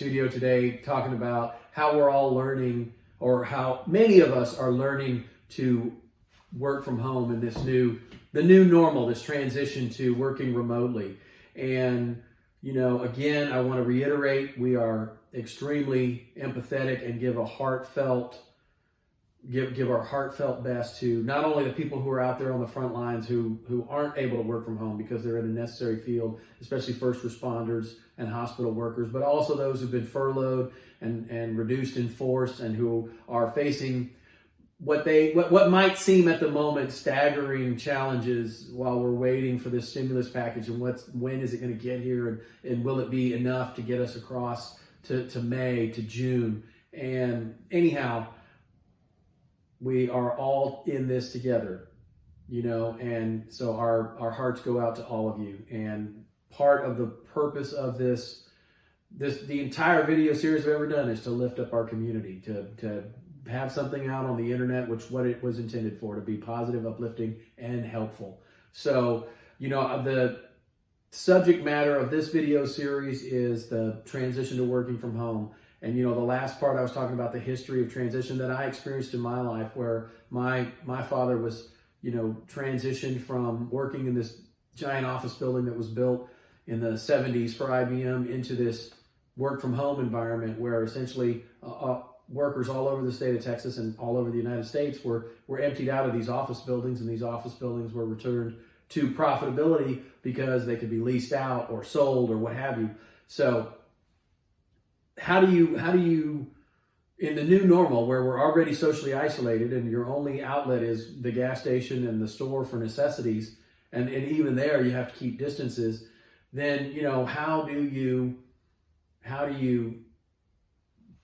studio today talking about how we're all learning, or how many of us are learning to work from home in the new normal, this transition to working remotely. And, again, I want to reiterate, we are extremely empathetic and give our heartfelt best to not only the people who are out there on the front lines who aren't able to work from home because they're in a necessary field, especially first responders and hospital workers, but also those who've been furloughed and reduced in force and who are facing what might seem at the moment staggering challenges while we're waiting for this stimulus package, and when is it going to get here, and will it be enough to get us across to May, to June. And anyhow, we are all in this together, and so our hearts go out to all of you. And part of the purpose of the entire video series I've ever done is to lift up our community, to have something out on the internet, what it was intended for, to be positive, uplifting, and helpful. So, the subject matter of this video series is the transition to working from home. And, the last part I was talking about the history of transition that I experienced in my life, where my father was, transitioned from working in this giant office building that was built in the 70s for IBM into this work from home environment where essentially workers all over the state of Texas and all over the United States were emptied out of these office buildings, and these office buildings were returned to profitability because they could be leased out or sold or what have you. So how do you in the new normal, where we're already socially isolated and your only outlet is the gas station and the store for necessities, and even there you have to keep distances, then how do you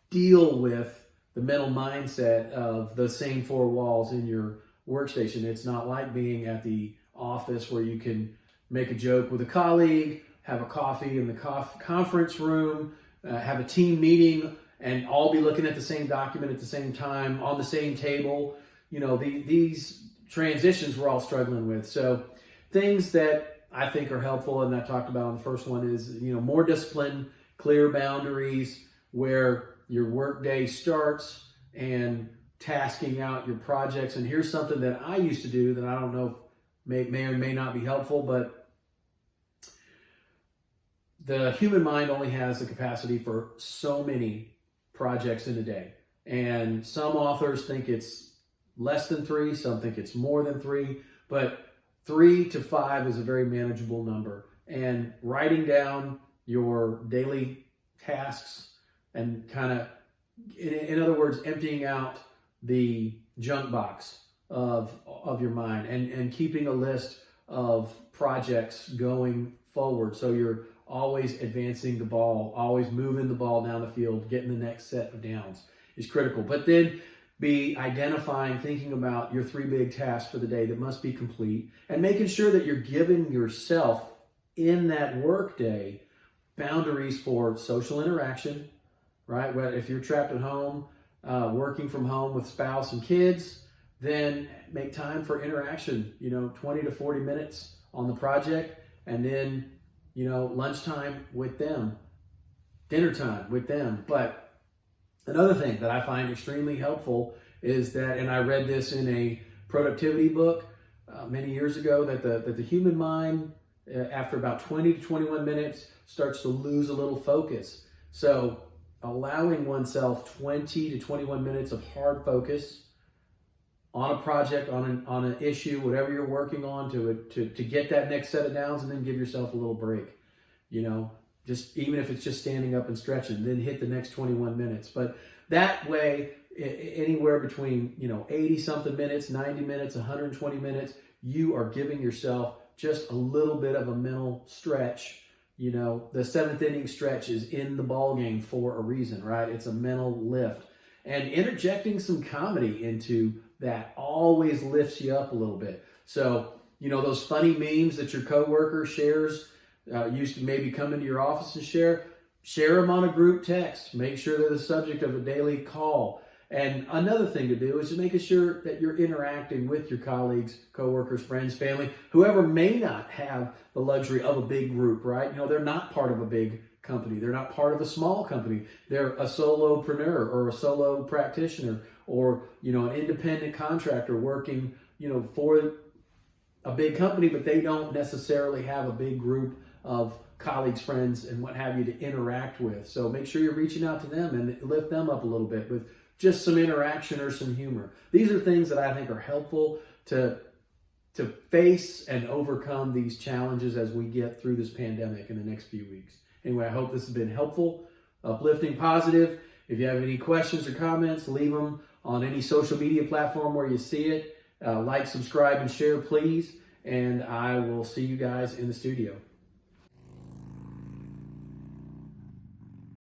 deal with the mental mindset of the same four walls in your workstation? It's not like being at the office where you can make a joke with a colleague, have a coffee in the conference room, have a team meeting, and all be looking at the same document at the same time on the same table. These transitions we're all struggling with. So things that I think are helpful, and I talked about on the first one, is more discipline, clear boundaries, where your workday starts, and tasking out your projects. And here's something that I used to do that I don't know if may or may not be helpful, but the human mind only has the capacity for so many projects in a day. And some authors think it's less than 3, some think it's more than 3, but 3 to 5 is a very manageable number. And writing down your daily tasks and kind of, in other words, emptying out the junk box of your mind, and keeping a list of projects going forward, so you're always advancing the ball, always moving the ball down the field, getting the next set of downs is critical. But then be identifying, thinking about your 3 big tasks for the day that must be complete, and making sure that you're giving yourself in that work day boundaries for social interaction, right? Well, if you're trapped at home, working from home with spouse and kids, then make time for interaction, 20 to 40 minutes on the project, and then, lunchtime with them, dinner time with them. But another thing that I find extremely helpful is that, and I read this in a productivity book many years ago, that the human mind, after about 20 to 21 minutes, starts to lose a little focus. So allowing oneself 20 to 21 minutes of hard focus on a project, on an issue, whatever you're working on, to get that next set of downs, and then give yourself a little break. Just even if it's just standing up and stretching, then hit the next 21 minutes. But that way, anywhere between 80 something minutes, 90 minutes, 120 minutes, you are giving yourself just a little bit of a mental stretch. The 7th inning stretch is in the ball game for a reason, right? It's a mental lift. And interjecting some comedy into that always lifts you up a little bit. So, those funny memes that your coworker shares, used to maybe come into your office and share them on a group text. Make sure they're the subject of a daily call. And another thing to do is to making sure that you're interacting with your colleagues, coworkers, friends, family, whoever may not have the luxury of a big group, right? They're not part of a big company. They're not part of a small company. They're a solopreneur or a solo practitioner or, an independent contractor working, for a big company, but they don't necessarily have a big group of colleagues, friends, and what have you to interact with. So make sure you're reaching out to them and lift them up a little bit with just some interaction or some humor. These are things that I think are helpful to face and overcome these challenges as we get through this pandemic in the next few weeks. Anyway, I hope this has been helpful, uplifting, positive. If you have any questions or comments, leave them on any social media platform where you see it. Like, subscribe, and share, please. And I will see you guys in the studio.